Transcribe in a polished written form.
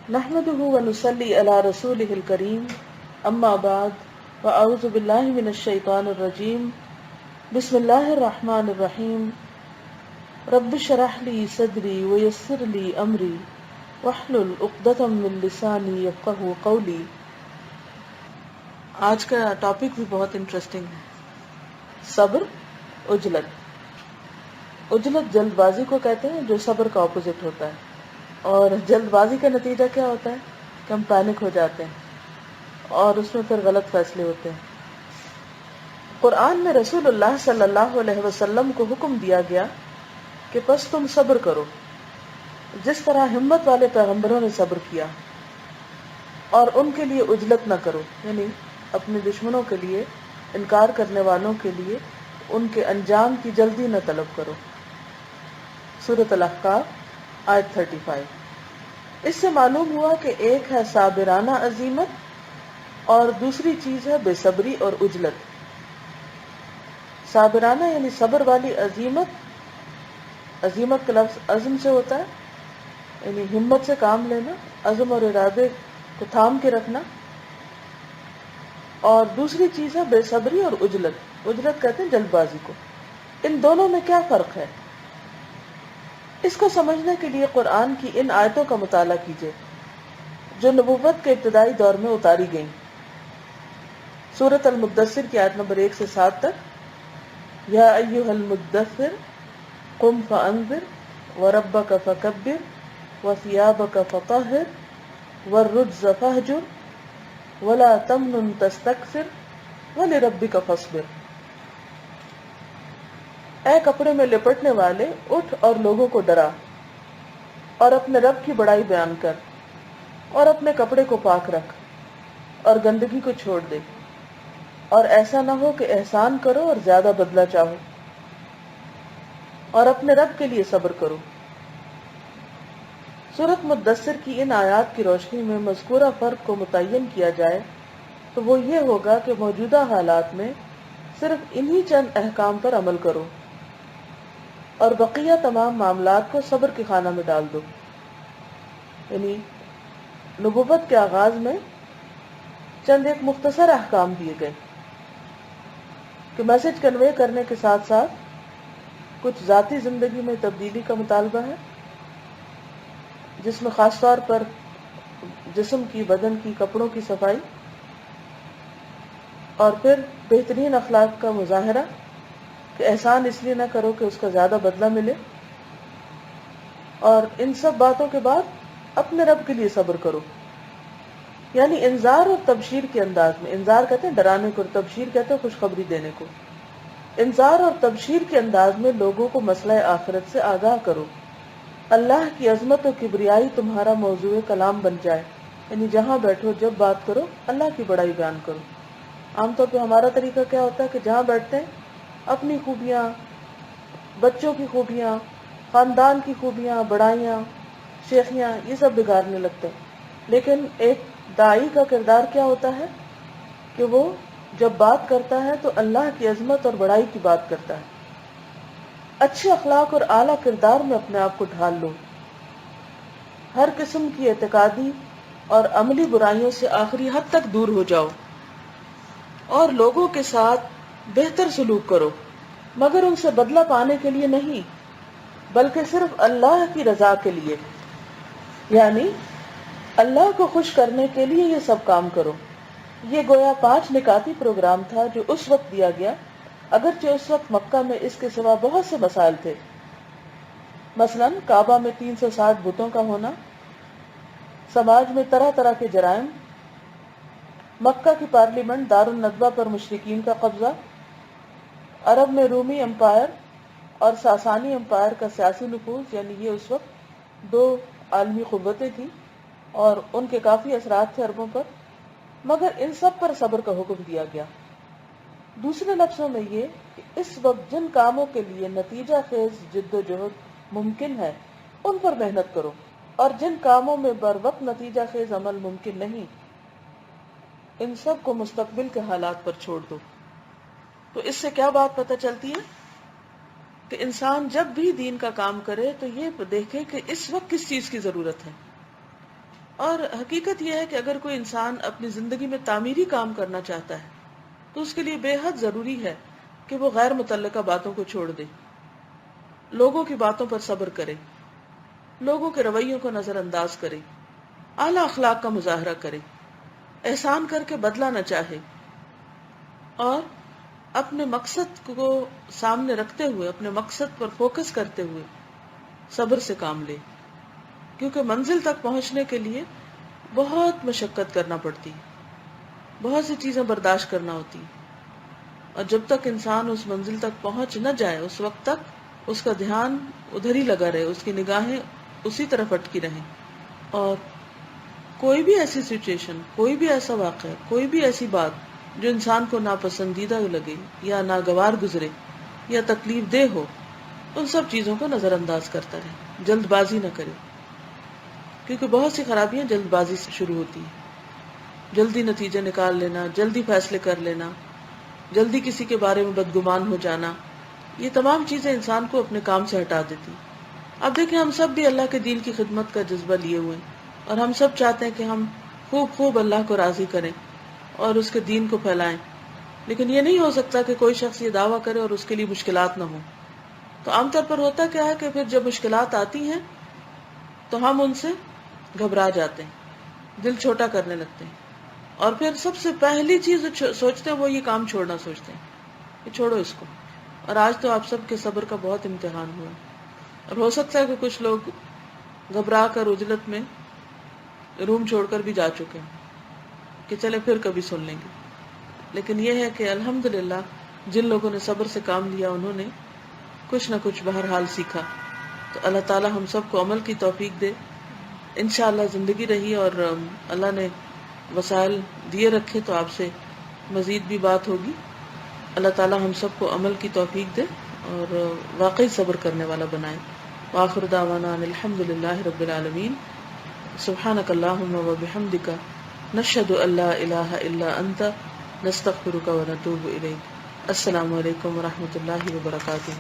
نحمده ونصلي على رسوله الكريم اما بعد فاعوذ بالله من الشيطان الرجيم بسم الله الرحمن الرحيم رب اشرح لي صدري ويسر لي امري واحلل عقدة من لساني يفقهوا قولي۔ آج کا ٹاپک بھی بہت انٹرسٹنگ ہے، صبر، عجلت۔ عجلت جلد بازی کو کہتے ہیں جو صبر کا اپوزٹ ہوتا ہے، اور جلد بازی کا نتیجہ کیا ہوتا ہے کہ ہم پینک ہو جاتے ہیں اور اس میں پھر غلط فیصلے ہوتے ہیں۔ قرآن میں رسول اللہ صلی اللہ علیہ وسلم کو حکم دیا گیا کہ پس تم صبر کرو، جس طرح ہمت والے پیغمبروں نے صبر کیا، اور ان کے لیے عجلت نہ کرو، یعنی اپنے دشمنوں کے لیے، انکار کرنے والوں کے لیے ان کے انجام کی جلدی نہ طلب کرو۔ سورۃ الاحقاف آیت 35۔ اس سے معلوم ہوا کہ ایک ہے صابرانہ عزیمت اور دوسری چیز ہے بے صبری اور عجلت۔ صابرانہ یعنی صبر والی عزیمت، عزیمت کا لفظ عزم سے ہوتا ہے، یعنی ہمت سے کام لینا، عزم اور ارادے کو تھام کے رکھنا، اور دوسری چیز ہے بے صبری اور عجلت۔ عجلت کہتے ہیں جلد بازی کو۔ ان دونوں میں کیا فرق ہے؟ اس کو سمجھنے کے لیے قرآن کی ان آیتوں کا مطالعہ کیجیے جو نبوت کے ابتدائی دور میں اتاری گئیں۔ سورۃ المدثر کی آیت نمبر 1 سے 7 تک۔ یا ایھا المدثر قم فانذر وربک فکبر وثیابک فطہر والرجز فہجر ولا تمنن تستکثر ولربک فاصبر۔ اے کپڑے میں لپٹنے والے، اٹھ اور لوگوں کو ڈرا، اور اپنے رب کی بڑائی بیان کر، اور اپنے کپڑے کو پاک رکھ، اور گندگی کو چھوڑ دے، اور ایسا نہ ہو کہ احسان کرو اور زیادہ بدلہ چاہو، اور اپنے رب کے لیے صبر کرو۔ سورۃ مدثر کی ان آیات کی روشنی میں مذکورہ فرق کو متعین کیا جائے تو وہ یہ ہوگا کہ موجودہ حالات میں صرف انہی چند احکام پر عمل کرو اور بقیہ تمام معاملات کو صبر کے خانہ میں ڈال دو۔ یعنی نبوت کے آغاز میں چند ایک مختصر احکام دیے گئے کہ میسج کنوے کرنے کے ساتھ ساتھ کچھ ذاتی زندگی میں تبدیلی کا مطالبہ ہے، جس میں خاص طور پر جسم کی، بدن کی، کپڑوں کی صفائی، اور پھر بہترین اخلاق کا مظاہرہ کہ احسان اس لیے نہ کرو کہ اس کا زیادہ بدلہ ملے، اور ان سب باتوں کے بعد اپنے رب کے لیے صبر کرو، یعنی انذار اور تبشیر کے انداز میں۔ انذار کہتے ہیں ڈرانے کو، اور تبشیر کہتے ہیں خوشخبری دینے کو۔ انذار اور تبشیر کے انداز میں لوگوں کو مسئلہ آخرت سے آگاہ کرو۔ اللہ کی عظمت و کبریائی تمہارا موضوع کلام بن جائے، یعنی جہاں بیٹھو، جب بات کرو، اللہ کی بڑائی بیان کرو۔ عام طور پہ ہمارا طریقہ کیا ہوتا ہے کہ جہاں بیٹھتے ہیں اپنی خوبیاں، بچوں کی خوبیاں، خاندان کی خوبیاں، بڑائیاں، شیخیاں، یہ سب بگاڑنے لگتے ہیں۔ لیکن ایک داعی کا کردار کیا ہوتا ہے کہ وہ جب بات کرتا ہے تو اللہ کی عظمت اور بڑائی کی بات کرتا ہے۔ اچھے اخلاق اور اعلیٰ کردار میں اپنے آپ کو ڈھال لو، ہر قسم کی اعتقادی اور عملی برائیوں سے آخری حد تک دور ہو جاؤ، اور لوگوں کے ساتھ بہتر سلوک کرو، مگر ان سے بدلہ پانے کے لیے نہیں، بلکہ صرف اللہ کی رضا کے لیے، یعنی اللہ کو خوش کرنے کے لیے یہ سب کام کرو۔ یہ گویا 5 نکاتی پروگرام تھا جو اس وقت دیا گیا، اگرچہ اس وقت مکہ میں اس کے سوا بہت سے مسائل تھے، مثلا کعبہ میں 360 بتوں کا ہونا، سماج میں طرح طرح کے جرائم، مکہ کی پارلیمنٹ دارالندوہ پر مشرکین کا قبضہ، عرب میں رومی امپائر اور ساسانی امپائر کا سیاسی نفوذ، یعنی یہ اس وقت 2 عالمی قوتیں تھیں اور ان کے کافی اثرات تھے عربوں پر، مگر ان سب پر صبر کا حکم دیا گیا۔ دوسرے لفظوں میں یہ کہ اس وقت جن کاموں کے لیے نتیجہ خیز جد و جہد ممکن ہے ان پر محنت کرو، اور جن کاموں میں بر وقت نتیجہ خیز عمل ممکن نہیں ان سب کو مستقبل کے حالات پر چھوڑ دو۔ تو اس سے کیا بات پتہ چلتی ہے کہ انسان جب بھی دین کا کام کرے تو یہ دیکھے کہ اس وقت کس چیز کی ضرورت ہے، اور حقیقت یہ ہے کہ اگر کوئی انسان اپنی زندگی میں تعمیری کام کرنا چاہتا ہے تو اس کے لیے بے حد ضروری ہے کہ وہ غیر متعلقہ باتوں کو چھوڑ دے، لوگوں کی باتوں پر صبر کرے، لوگوں کے رویوں کو نظر انداز کرے، اعلیٰ اخلاق کا مظاہرہ کرے، احسان کر کے بدلہ نہ چاہے، اور اپنے مقصد کو سامنے رکھتے ہوئے، اپنے مقصد پر فوکس کرتے ہوئے صبر سے کام لے، کیونکہ منزل تک پہنچنے کے لیے بہت مشقت کرنا پڑتی، بہت سی چیزیں برداشت کرنا ہوتی، اور جب تک انسان اس منزل تک پہنچ نہ جائے اس وقت تک اس کا دھیان ادھر ہی لگا رہے، اس کی نگاہیں اسی طرف اٹکی رہیں، اور کوئی بھی ایسی سچویشن، کوئی بھی ایسا واقعہ، کوئی بھی ایسی بات جو انسان کو ناپسندیدہ لگے یا ناگوار گزرے یا تکلیف دہ ہو، ان سب چیزوں کو نظر انداز کرتا رہے، جلد بازی نہ کرے، کیونکہ بہت سی خرابیاں جلد بازی سے شروع ہوتی ہیں، جلدی نتیجے نکال لینا، جلدی فیصلے کر لینا، جلدی کسی کے بارے میں بدگمان ہو جانا، یہ تمام چیزیں انسان کو اپنے کام سے ہٹا دیتی۔ اب دیکھیں، ہم سب بھی اللہ کے دین کی خدمت کا جذبہ لیے ہوئے ہیں، اور ہم سب چاہتے ہیں کہ ہم خوب اللہ کو راضی کریں اور اس کے دین کو پھیلائیں، لیکن یہ نہیں ہو سکتا کہ کوئی شخص یہ دعویٰ کرے اور اس کے لیے مشکلات نہ ہوں۔ تو عام طور پر ہوتا کیا ہے کہ پھر جب مشکلات آتی ہیں تو ہم ان سے گھبرا جاتے ہیں، دل چھوٹا کرنے لگتے ہیں، اور پھر سب سے پہلی چیز جو سوچتے ہیں وہ یہ کام چھوڑنا سوچتے ہیں کہ چھوڑو اس کو۔ اور آج تو آپ سب کے صبر کا بہت امتحان ہوا، اور ہو سکتا ہے کہ کچھ لوگ گھبرا کر عجلت میں روم چھوڑ کر بھی جا چکے ہیں کہ چلے پھر کبھی سن لیں گے، لیکن یہ ہے کہ الحمدللہ جن لوگوں نے صبر سے کام لیا انہوں نے کچھ نہ کچھ بہرحال سیکھا۔ تو اللہ تعالی ہم سب کو عمل کی توفیق دے، انشاءاللہ زندگی رہی اور اللہ نے وسائل دیے رکھے تو آپ سے مزید بھی بات ہوگی۔ اللہ تعالی ہم سب کو عمل کی توفیق دے اور واقعی صبر کرنے والا بنائے۔ وآخر دعوانا ان الحمدللہ رب العالمین۔ سبحانک اللہم وبحمدک، نشہد ان لا الہ الا انت، نستغفرک ونتوب الیک۔ السلام علیکم ورحمۃ اللہ وبرکاتہ۔